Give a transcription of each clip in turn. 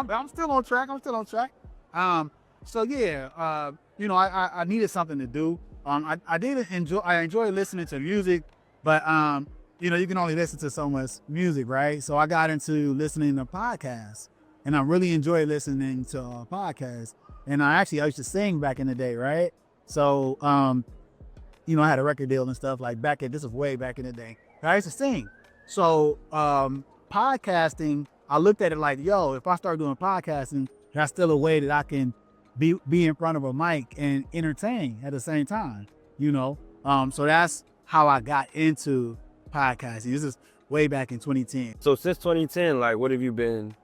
I'm still on track. So yeah, I needed something to do. I enjoy listening to music, but you can only listen to so much music, right? So I got into listening to podcasts, and I really enjoy listening to podcasts. And I used to sing back in the day, right? So I had a record deal and stuff like this is way back in the day. I used to sing. So podcasting, I looked at it like, yo, if I start doing podcasting, that's still a way that I can be in front of a mic and entertain at the same time, So that's how I got into podcasting. This is way back in 2010. So since 2010, like, what have you been,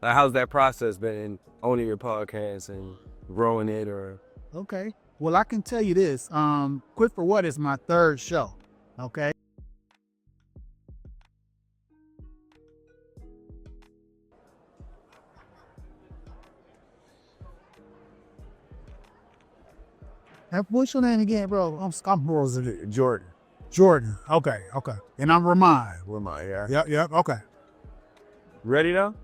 like, how's that process been in owning your podcast and growing it, or? Okay. Well, I can tell you this, Quit for What is my third show, okay? What's your name again, bro? I'm Jordan. Jordan. Okay. And I'm Ramahn. Yeah. Yep. Okay. Ready though?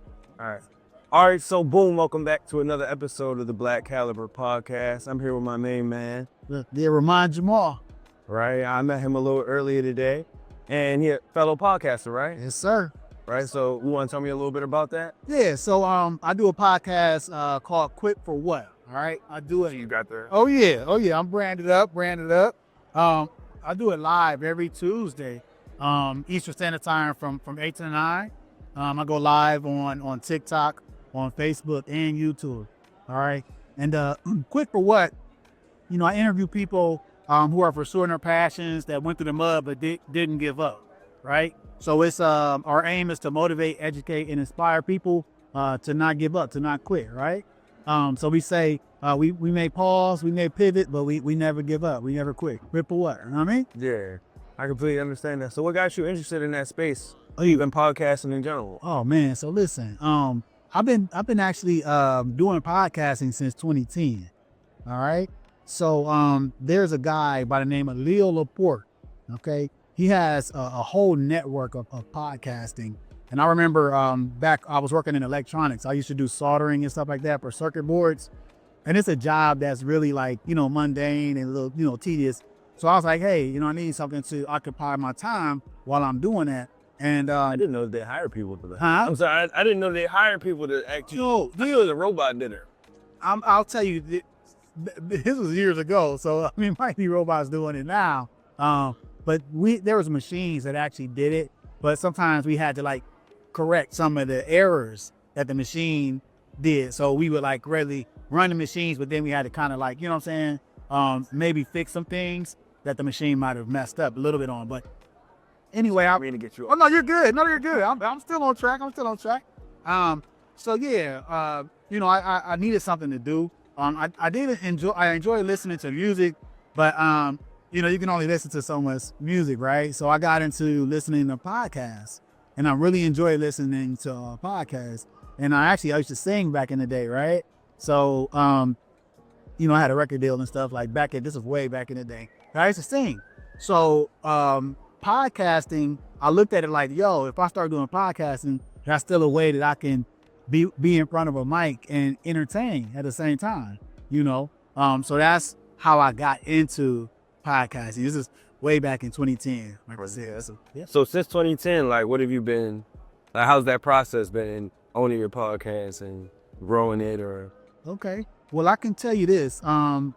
All right, so boom, welcome back to another episode of the Black Caliber Podcast. I'm here with my main man. Yeah, Ramahn Jemahl. Right, I met him a little earlier today, and he's a fellow podcaster, right? Yes, sir. Right, so you want to tell me a little bit about that? Yeah, so I do a podcast called Quit for What. All right, I do it. You got there. Oh yeah, I'm branded up. I do it live every Tuesday, Eastern Standard Time from 8 to 9. I go live on TikTok, on Facebook, and YouTube. All right, and Quit for What, I interview people who are pursuing their passions, that went through the mud but didn't give up. Right, so it's our aim is to motivate, educate, and inspire people to not give up, to not quit. Right. So we say we may pause, we may pivot, but we never give up. We never quit. Quit for what? You know what I mean? Yeah, I completely understand that. So what got you interested in that space? Even podcasting in general? Oh man, so listen, I've been actually doing podcasting since 2010. All right. So there's a guy by the name of Leo Laporte. Okay, he has a whole network of podcasting. And I remember back, I was working in electronics. I used to do soldering and stuff like that for circuit boards. And it's a job that's really like, mundane and a little, tedious. So I was like, hey, I need something to occupy my time while I'm doing that. And I didn't know they hire people for that. Huh? I'm sorry, I didn't know they hire people to actually. No, he was a robot dinner. I'll tell you, this was years ago. So it might be robots doing it now. But there was machines that actually did it. But sometimes we had to correct some of the errors that the machine did. So we would really run the machines, but then we had to kind of maybe fix some things that the machine might have messed up a little bit on. But anyway, I mean to get you. Oh no, you're good. No, you're good. I'm still on track. So yeah, I needed something to do. I enjoy listening to music, but you can only listen to so much music, right? So I got into listening to podcasts. And I really enjoy listening to podcasts. And I used to sing back in the day, right? So, I had a record deal and stuff like this is way back in the day. I used to sing. So, podcasting, I looked at it like, yo, if I start doing podcasting, that's still a way that I can be in front of a mic and entertain at the same time, So that's how I got into podcasting. This is way back in 2010. Like I said, So since 2010, like, what have you been, like, how's that process been in owning your podcast and growing it, or? Okay. Well, I can tell you this,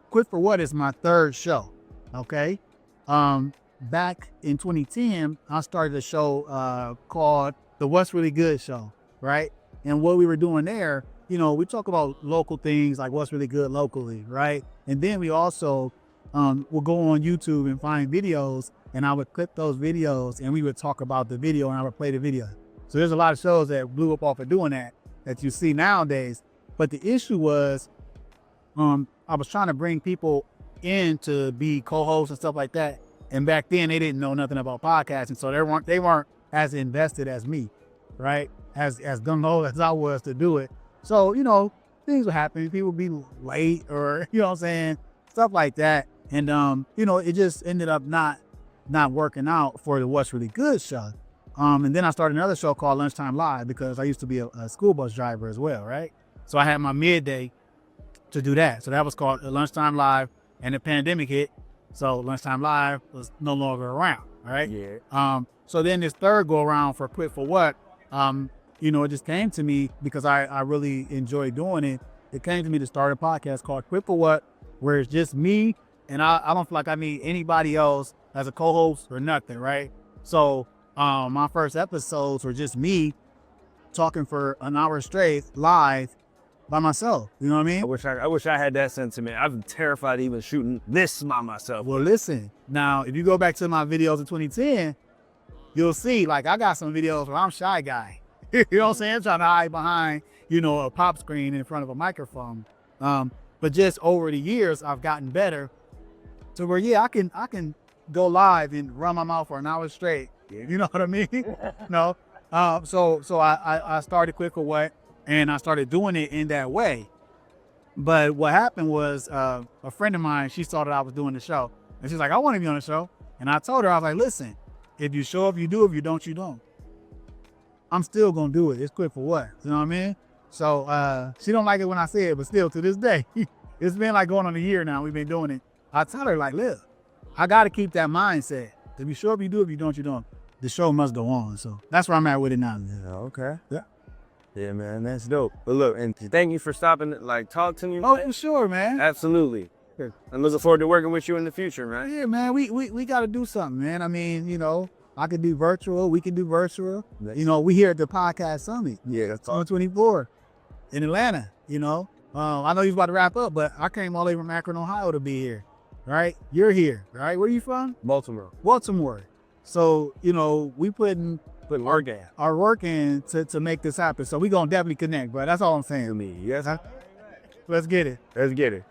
Quit for What is my third show. Okay. Back in 2010, I started a show called the What's Really Good Show, right? And what we were doing there, we talk about local things like what's really good locally, right? And then we also we'll go on YouTube and find videos, and I would clip those videos and we would talk about the video and I would play the video. So there's a lot of shows that blew up off of doing that you see nowadays. But the issue was, I was trying to bring people in to be co-hosts and stuff like that. And back then they didn't know nothing about podcasting. So they weren't as invested as me, right? As gung-ho as I was to do it. So, things would happen. People would be late or, stuff like that. And, it just ended up not working out for the What's Really Good show. And then I started another show called Lunchtime Live because I used to be a school bus driver as well, right? So I had my midday to do that. So that was called Lunchtime Live, and the pandemic hit. So Lunchtime Live was no longer around, right? Yeah. So then this third go around for Quit for What, it just came to me because I really enjoy doing it. It came to me to start a podcast called Quit for What, where it's just me, and I don't feel like I need anybody else as a co-host or nothing, right? So my first episodes were just me talking for an hour straight live by myself. You know what I mean? I wish I had that sentiment. I'm terrified even shooting this by myself. Well, listen, now if you go back to my videos in 2010, you'll see like I got some videos where I'm shy guy. You know what I'm saying? I'm trying to hide behind, a pop screen in front of a microphone. But just over the years, I've gotten better to where, I can go live and run my mouth for an hour straight. You know what I mean? No. So I started Quit for What, and I started doing it in that way. But what happened was a friend of mine, she saw that I was doing the show, and she's like, I want to be on the show. And I told her, I was like, listen, if you show up, you do. If you don't, you don't. I'm still going to do it. It's Quit for What? You know what I mean? So she don't like it when I say it, but still to this day, it's been like going on a year now. We've been doing it. I tell her like, look, I got to keep that mindset. If you show up, you do. If you don't, you don't. The show must go on. So that's where I'm at with it now. Yeah, okay. Yeah. Yeah, man, that's dope. But look, and thank you for stopping, talk to me. Oh, for sure, man. Absolutely. I'm looking forward to working with you in the future, man. Yeah, man, we got to do something, man. I mean, I could do virtual. We can do virtual. We here at the Podcast Summit. Yeah, that's on 24 in Atlanta. I know you're about to wrap up, but I came all the way from Akron, Ohio to be here. Right? You're here, right? Where are you from? Baltimore. So, we putting work in. our work in to make this happen. So we gonna definitely connect, bro. That's all I'm saying. To me, yes. Let's get it. Let's get it.